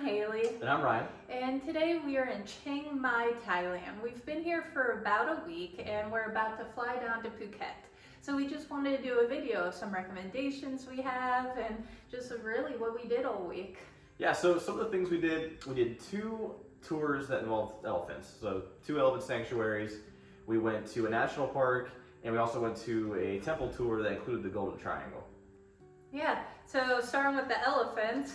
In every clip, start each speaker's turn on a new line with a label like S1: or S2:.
S1: I'm Haley.
S2: And I'm Ryan.
S1: And today we are in Chiang Mai, Thailand. We've been here for about a week and we're about to fly down to Phuket. So we just wanted to do a video of some recommendations we have and just really what we did all week.
S2: Yeah, so some of the things we did 2 tours that involved elephants. So 2 elephant sanctuaries. We went to a national park and we also went to a temple tour that included the Golden Triangle.
S1: Yeah, so starting with the elephants,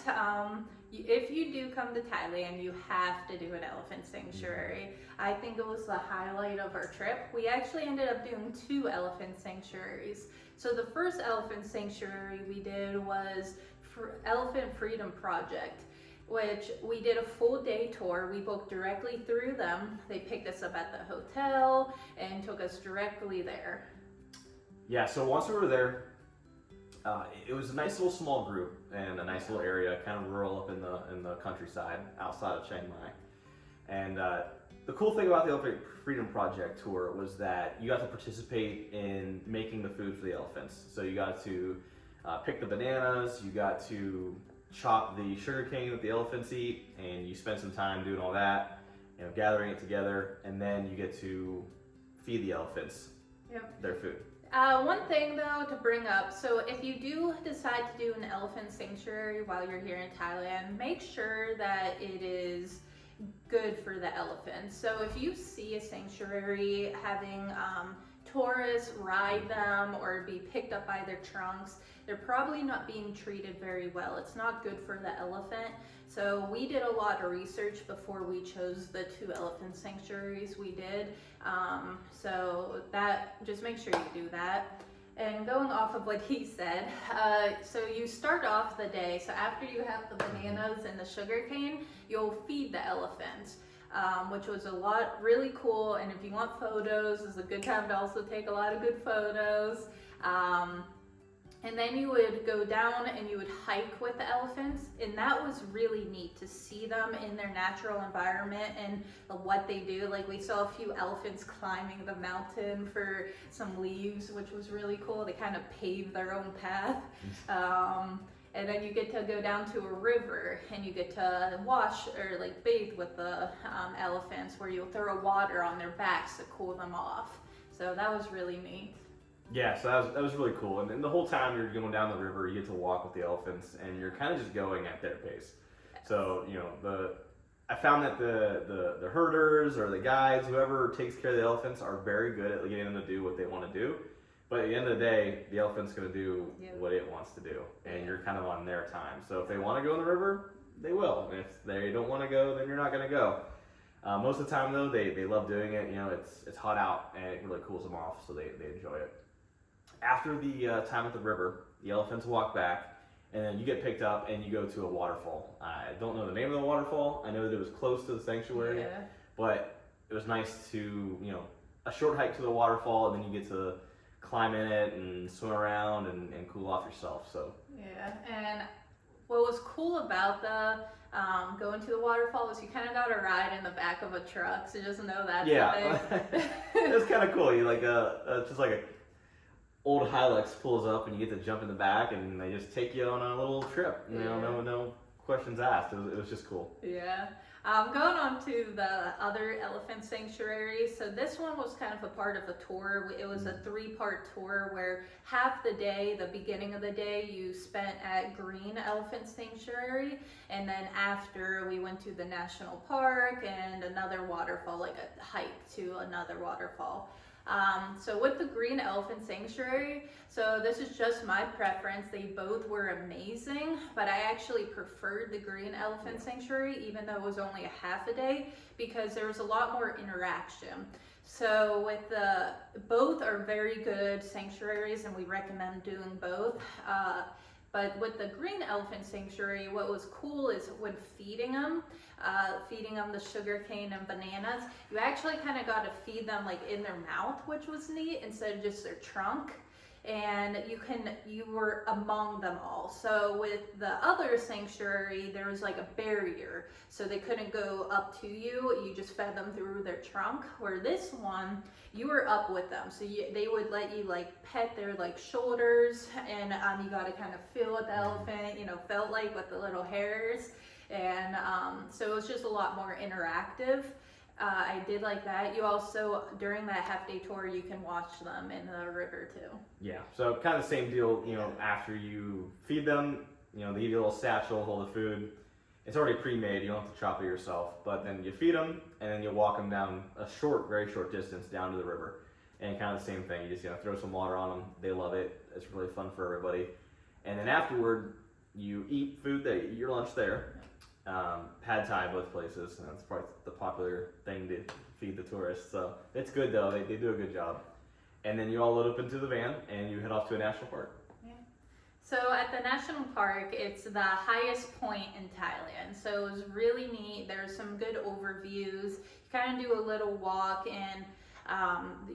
S1: if you do come to Thailand, you have to do an elephant sanctuary. I think it was the highlight of our trip. We actually ended up doing 2 elephant sanctuaries. So the first elephant sanctuary we did was Elephant Freedom Project, which we did a full day tour. We booked directly through them. They picked us up at the hotel and took us directly there.
S2: Yeah, so once we were there, it was a nice little small group and a nice little area, kind of rural up in the countryside outside of Chiang Mai. And the cool thing about the Elephant Freedom Project tour was that you got to participate in making the food for the elephants. So you got to pick the bananas, you got to chop the sugarcane that the elephants eat, and you spend some time doing all that, gathering it together, and then you get to feed the elephants their food.
S1: One thing though to bring up, so if you do decide to do an elephant sanctuary while you're here in Thailand, make sure that it is good for the elephants. So if you see a sanctuary having tourists ride them or be picked up by their trunks, they're probably not being treated very well. It's not good for the elephant. So we did a lot of research before we chose the 2 elephant sanctuaries we did. So that, just make sure you do that. And going off of what he said, so you start off the day, so after you have the bananas and the sugarcane, you'll feed the elephants. Which was really cool, and if you want photos, this is a good time to also take a lot of good photos. And then you would go down and you would hike with the elephants, and that was really neat to see them in their natural environment and what they do. Like, we saw a few elephants climbing the mountain for some leaves, which was really cool. They kind of paved their own path. And then you get to go down to a river and you get to wash or bathe with the elephants, where you'll throw water on their backs to cool them off. So that was really neat.
S2: Yeah, so that was really cool. And the whole time you're going down the river, you get to walk with the elephants and you're kind of just going at their pace. So, I found that the herders or the guides, whoever takes care of the elephants, are very good at getting them to do what they want to do. But at the end of the day, the elephant's going to do what it wants to do, and you're kind of on their time. So if they want to go in the river, they will. And if they don't want to go, then you're not going to go. Most of the time, though, they love doing it. It's hot out, and it really cools them off, so they enjoy it. After the time at the river, the elephants walk back, and then you get picked up, and you go to a waterfall. I don't know the name of the waterfall. I know that it was close to the sanctuary, but it was nice to, a short hike to the waterfall, and then you get to climb in it and swim around and cool off yourself. So
S1: and what was cool about the going to the waterfall was you kind of got a ride in the back of a truck, so just know that's the thing.
S2: It was kind of cool. You just like a old Hilux pulls up and you get to jump in the back and they just take you on a little trip. No questions asked. It was just cool.
S1: Going on to the other elephant sanctuary. So this one was kind of a part of a tour. It was a 3-part tour where half the day, the beginning of the day, you spent at Green Elephant Sanctuary, and then after we went to the national park and another waterfall, like a hike to another waterfall. So with the Green Elephant Sanctuary, so this is just my preference. They both were amazing, but I actually preferred the Green Elephant Sanctuary, even though it was only a half a day, because there was a lot more interaction. So with both are very good sanctuaries, and we recommend doing both. But with the Green Elephant Sanctuary, what was cool is when feeding them the sugarcane and bananas, you actually kind of got to feed them in their mouth, which was neat, instead of just their trunk. And you were among them all. So with the other sanctuary, there was a barrier, so they couldn't go up to you. You just fed them through their trunk. Where this one, you were up with them, so they would let you pet their shoulders, and you got to kind of feel what the elephant felt like with the little hairs. and so it was just a lot more interactive. I did like that. You also, during that half-day tour, you can watch them in the river too.
S2: Yeah, so kind of the same deal, after you feed them, they give you a little satchel with all the food. It's already pre-made, you don't have to chop it yourself, but then you feed them, and then you walk them down a very short distance down to the river. And kind of the same thing, you just throw some water on them, they love it, it's really fun for everybody. And then afterward, you eat food, you eat your lunch there. Pad Thai both places, and that's probably the popular thing to feed the tourists. So it's good though, they do a good job. And then you all load up into the van and you head off to a national park.
S1: Yeah. So at the national park, it's the highest point in Thailand. So it was really neat. There's some good overviews. You kind of do a little walk and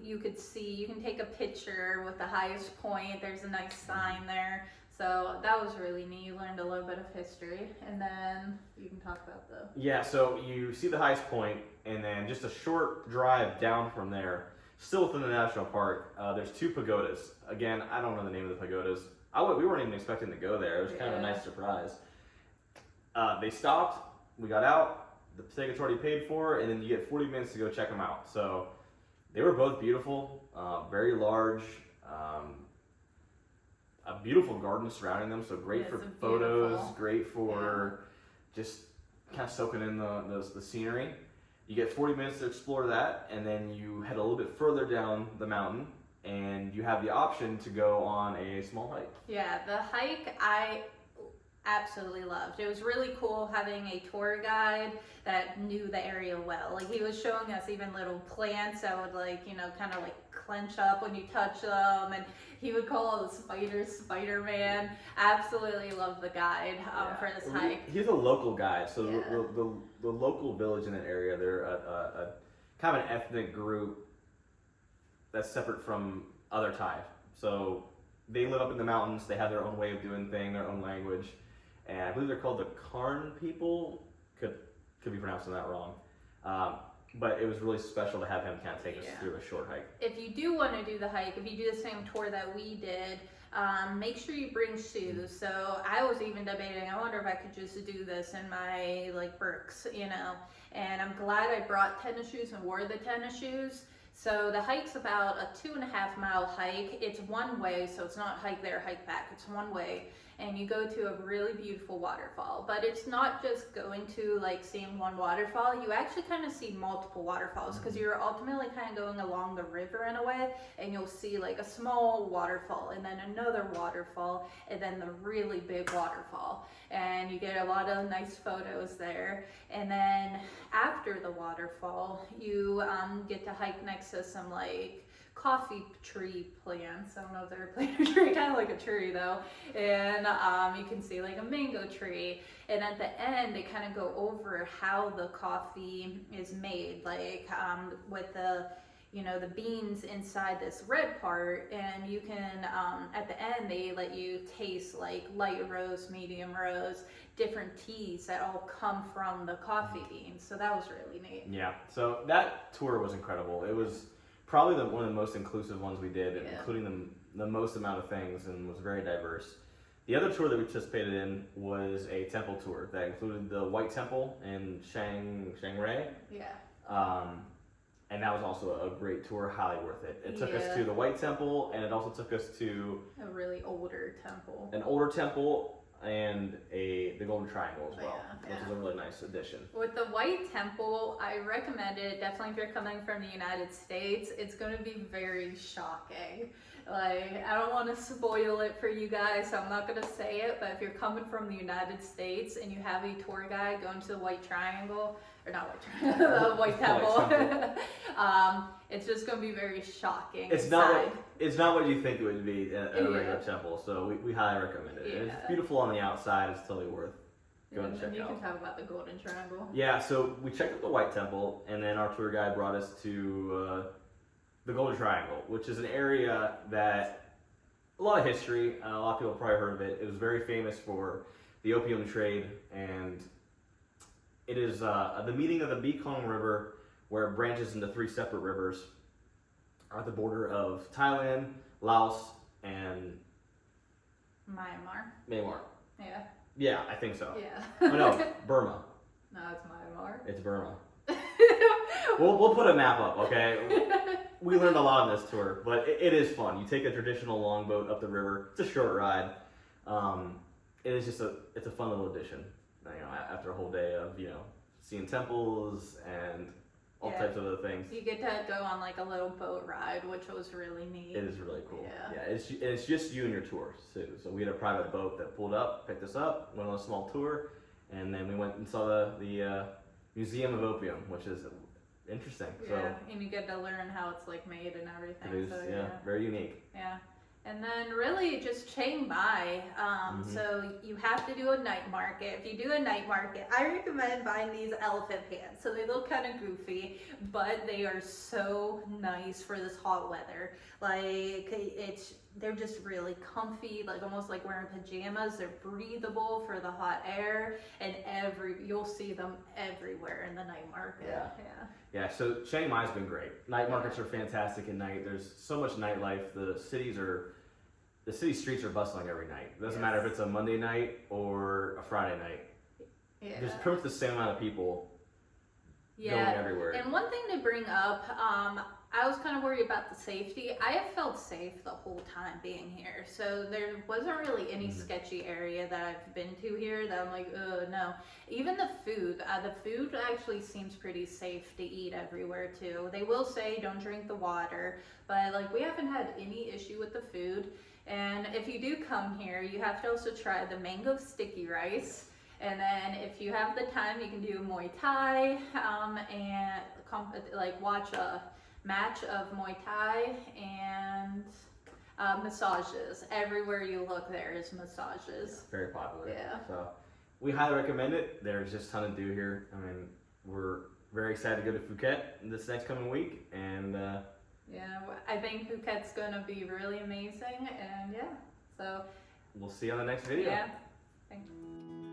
S1: you can take a picture with the highest point. There's a nice sign there. So that was really neat. You learned a little bit of history, and then you can talk about
S2: Yeah, so you see the highest point, and then just a short drive down from there, still within the national park, there's 2 pagodas. Again, I don't know the name of the pagodas. We weren't even expecting to go there. It was kind of a nice surprise. They stopped, we got out, the ticket's already paid for, and then you get 40 minutes to go check them out. So they were both beautiful, very large. A beautiful garden surrounding them, so great for photos, great for just kind of soaking in the scenery. You get 40 minutes to explore that, and then you head a little bit further down the mountain, and you have the option to go on a small hike.
S1: Yeah, the hike I absolutely loved. It was really cool having a tour guide that knew the area well. Like, he was showing us even little plants that would kind of clench up when you touch them, and he would call all the spiders Spider-Man. Absolutely love the guide for this hike.
S2: He's a local guide, so the local village in that area, they're a kind of an ethnic group that's separate from other Thai. So they live up in the mountains, they have their own way of doing things, their own language, and I believe they're called the Karn people. Could be pronouncing that wrong. But it was really special to have him kind of take us through a short hike.
S1: If you do want to do the hike, if you do the same tour that we did, make sure you bring shoes. So I was even debating, I wonder if I could just do this in my Birks, and I'm glad I brought tennis shoes and wore the tennis shoes. So the hike's about a 2.5 mile hike. It's one way, so it's not hike there, hike back. It's one way, and you go to a really beautiful waterfall. But it's not just going to seeing one waterfall. You actually kind of see multiple waterfalls because you're ultimately kind of going along the river in a way, and you'll see a small waterfall and then another waterfall and then the really big waterfall. And you get a lot of nice photos there. And then after the waterfall, you get to hike next to some coffee tree plants. I don't know if they're a plant or tree, kind of like a tree though. And you can see a mango tree. And at the end, they kind of go over how the coffee is made, with the the beans inside this red part, and you can at the end they let you taste light roast, medium roast, different teas that all come from the coffee beans. So that was really neat.
S2: Yeah, so that tour was incredible. It was probably one of the most inclusive ones we did, including the most amount of things, and was very diverse. The other tour that we participated in was a temple tour that included the White Temple in Chiang Mai.
S1: Yeah.
S2: And that was also a great tour, highly worth it. It took us to the White Temple, and it also took us to
S1: a really older temple.
S2: An older temple and the Golden Triangle as well, which is a really nice addition.
S1: With the White Temple, I recommend it. Definitely if you're coming from the United States, it's going to be very shocking. I don't want to spoil it for you guys, so I'm not going to say it, but if you're coming from the United States and you have a tour guide going to the White Triangle, or not White Triangle, the White Temple, it's just going to be very shocking.
S2: It's not what you think it would be at a regular temple, so we highly recommend it. It's beautiful on the outside. It's totally worth going to check out.
S1: You can talk about the Golden Triangle.
S2: Yeah, so we checked out the White Temple, and then our tour guide brought us to the Golden Triangle, which is an area that a lot of history. A lot of people have probably heard of it. It was very famous for the opium trade, and it is the meeting of the Mekong River, where it branches into 3 separate rivers, at the border of Thailand, Laos, and
S1: Myanmar.
S2: Myanmar.
S1: Yeah.
S2: Yeah, I think so.
S1: Yeah.
S2: Oh no, Burma.
S1: No, it's Myanmar.
S2: It's Burma. We'll put a map up, okay? We learned a lot on this tour, but it is fun. You take a traditional longboat up the river. It's a short ride. It is just it's a fun little addition. You know, after a whole day of seeing temples and all types of other things.
S1: You get to go on like a little boat ride, which was really neat.
S2: It is really cool.
S1: Yeah.
S2: It's just you and your tour too. So we had a private boat that pulled up, picked us up, went on a small tour, and then we went and saw the Museum of Opium, which is interesting.
S1: Yeah,
S2: So
S1: and you get to learn how it's like made and everything.
S2: it is,
S1: so,
S2: very unique.
S1: Yeah. And then really just Chiang Mai. So you have to do a night market. If you do a night market, I recommend buying these elephant pants. So they look kind of goofy, but they are so nice for this hot weather. Like they're just really comfy, like almost like wearing pajamas. They're breathable for the hot air, and you'll see them everywhere in the night market.
S2: Yeah, so Chiang Mai's been great. Night markets are fantastic at night. There's so much nightlife. The city streets are bustling every night. It doesn't matter if it's a Monday night or a Friday night.
S1: Yeah.
S2: There's pretty much the same amount of people going everywhere.
S1: And one thing to bring up, I was kind of worried about the safety. I have felt safe the whole time being here. So there wasn't really any sketchy area that I've been to here that I'm like, oh no. Even the food actually seems pretty safe to eat everywhere too. They will say don't drink the water, but like we haven't had any issue with the food. And if you do come here, you have to also try the mango sticky rice. And then if you have the time, you can do Muay Thai and watch a match of Muay Thai and massages. Everywhere you look, there is massages.
S2: Very popular.
S1: Yeah.
S2: So we highly recommend it. There's just a ton to do here. I mean, we're very excited to go to Phuket this next coming week, and
S1: I think Phuket's gonna be really amazing, and so
S2: we'll see you on the next video.
S1: Yeah. Thank you.